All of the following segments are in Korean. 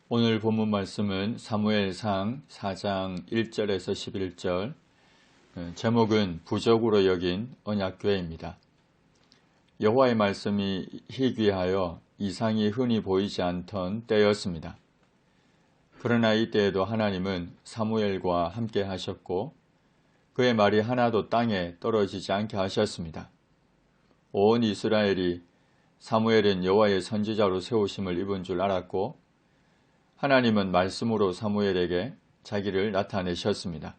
오늘 본문 말씀은 사무엘상 4장 1절에서 11절, 제목은 부적으로 여긴 언약궤입니다. 여호와의 말씀이 희귀하여 이상이 흔히 보이지 않던 때였습니다. 그러나 이때에도 하나님은 사무엘과 함께 하셨고 그의 말이 하나도 땅에 떨어지지 않게 하셨습니다. 온 이스라엘이 사무엘은 여호와의 선지자로 세우심을 입은 줄 알았고 하나님은 말씀으로 사무엘에게 자기를 나타내셨습니다.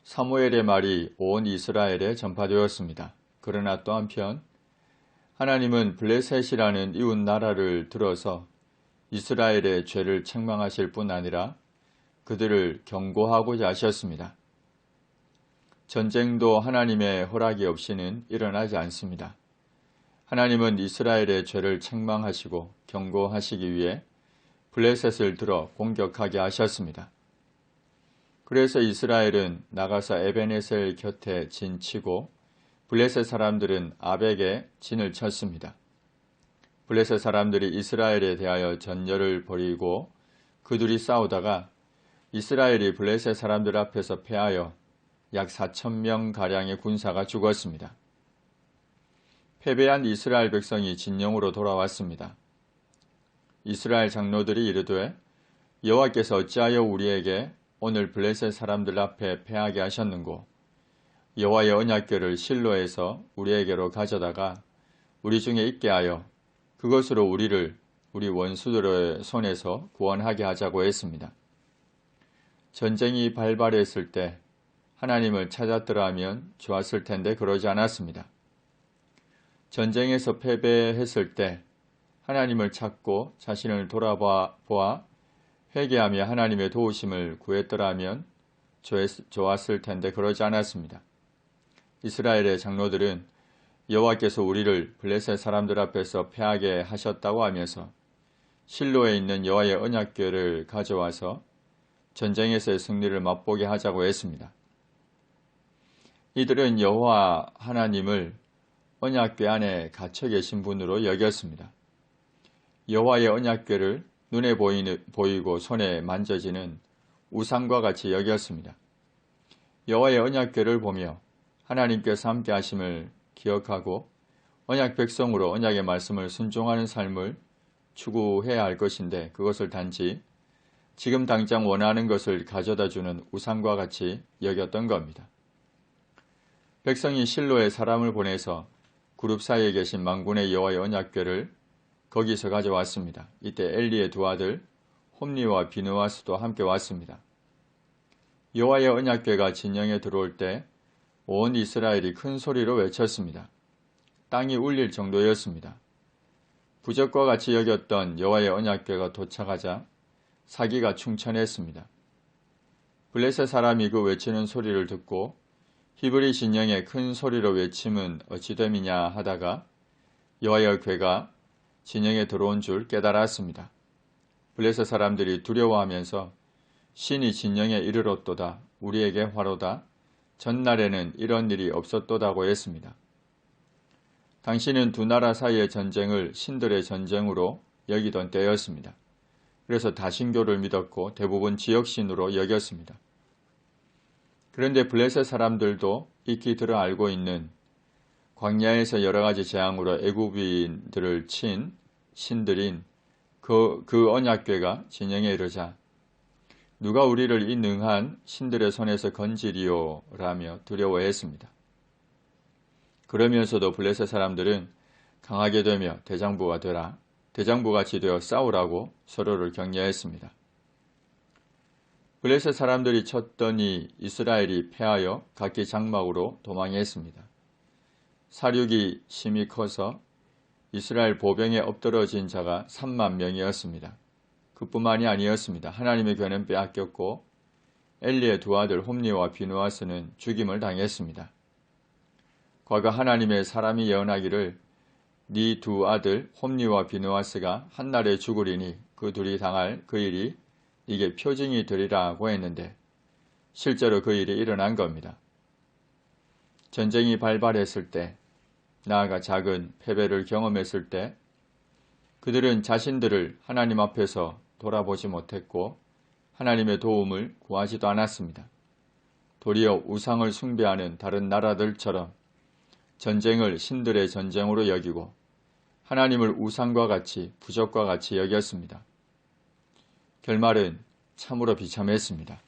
사무엘의 말이 온 이스라엘에 전파되었습니다. 그러나 또 한편 하나님은 블레셋이라는 이웃 나라를 들어서 이스라엘의 죄를 책망하실 뿐 아니라 그들을 경고하고자 하셨습니다. 전쟁도 하나님의 허락이 없이는 일어나지 않습니다. 하나님은 이스라엘의 죄를 책망하시고 경고하시기 위해 블레셋을 들어 공격하게 하셨습니다. 그래서 이스라엘은 나가서 에베네셀 곁에 진치고 블레셋 사람들은 아벡에 진을 쳤습니다. 블레셋 사람들이 이스라엘에 대하여 전열을 벌이고 그들이 싸우다가 이스라엘이 블레셋 사람들 앞에서 패하여 약 4,000명가량의 군사가 죽었습니다. 패배한 이스라엘 백성이 진영으로 돌아왔습니다. 이스라엘 장로들이 이르되 여호와께서 어찌하여 우리에게 오늘 블레셋 사람들 앞에 패하게 하셨는고 여호와의 언약궤를 실로에서 우리에게로 가져다가 우리 중에 있게 하여 그것으로 우리를 우리 원수들의 손에서 구원하게 하자고 했습니다. 전쟁이 발발했을 때 하나님을 찾았더라면 좋았을 텐데 그러지 않았습니다. 전쟁에서 패배했을 때 하나님을 찾고 자신을 돌아보아 회개하며 하나님의 도우심을 구했더라면 좋았을 텐데 그러지 않았습니다. 이스라엘의 장로들은 여호와께서 우리를 블레셋 사람들 앞에서 패하게 하셨다고 하면서 실로에 있는 여호와의 언약궤를 가져와서 전쟁에서의 승리를 맛보게 하자고 했습니다. 이들은 여호와 하나님을 언약궤 안에 갇혀 계신 분으로 여겼습니다. 여호와의 언약궤를 눈에 보이고 손에 만져지는 우상과 같이 여겼습니다. 여호와의 언약궤를 보며 하나님께서 함께 하심을 기억하고 언약 백성으로 언약의 말씀을 순종하는 삶을 추구해야 할 것인데 그것을 단지 지금 당장 원하는 것을 가져다주는 우상과 같이 여겼던 겁니다. 백성이 실로에 사람을 보내서 그룹 사이에 계신 만군의 여호와의 언약궤를 거기서 가져왔습니다. 이때 엘리의 두 아들 홈리와 비느하스도 함께 왔습니다. 여호와의 언약궤가 진영에 들어올 때 온 이스라엘이 큰 소리로 외쳤습니다. 땅이 울릴 정도였습니다. 부적과 같이 여겼던 여호와의 언약궤가 도착하자 사기가 충천했습니다. 블레셋 사람이 그 외치는 소리를 듣고 히브리 진영에 큰 소리로 외침은 어찌됨이냐 하다가 여호와의 궤가 진영에 들어온 줄 깨달았습니다. 블레셋 사람들이 두려워하면서 신이 진영에 이르렀도다. 우리에게 화로다. 전날에는 이런 일이 없었도다고 했습니다. 당시는 두 나라 사이의 전쟁을 신들의 전쟁으로 여기던 때였습니다. 그래서 다신교를 믿었고 대부분 지역신으로 여겼습니다. 그런데 블레셋 사람들도 익히 들어 알고 있는 광야에서 여러 가지 재앙으로 애굽인들을 친 신들인 그 언약궤가 진영에 이르자 누가 우리를 이 능한 신들의 손에서 건지리오 라며 두려워했습니다. 그러면서도 블레셋 사람들은 강하게 되며 대장부가 되라, 대장부같이 되어 싸우라고 서로를 격려했습니다. 블레셋 사람들이 쳤더니 이스라엘이 패하여 각기 장막으로 도망했습니다. 사륙이 심히 커서 이스라엘 보병에 엎드러진 자가 3만 명이었습니다. 그뿐만이 아니었습니다. 하나님의 궤는 빼앗겼고 엘리의 두 아들 홈리와 비느하스는 죽임을 당했습니다. 과거 하나님의 사람이 예언하기를 네 두 아들 홈리와 비느하스가 한날에 죽으리니 그 둘이 당할 그 일이 이게 표징이 되리라고 했는데 실제로 그 일이 일어난 겁니다. 전쟁이 발발했을 때 나아가 작은 패배를 경험했을 때 그들은 자신들을 하나님 앞에서 돌아보지 못했고 하나님의 도움을 구하지도 않았습니다. 도리어 우상을 숭배하는 다른 나라들처럼 전쟁을 신들의 전쟁으로 여기고 하나님을 우상과 같이 부적과 같이 여겼습니다. 결말은 참으로 비참했습니다.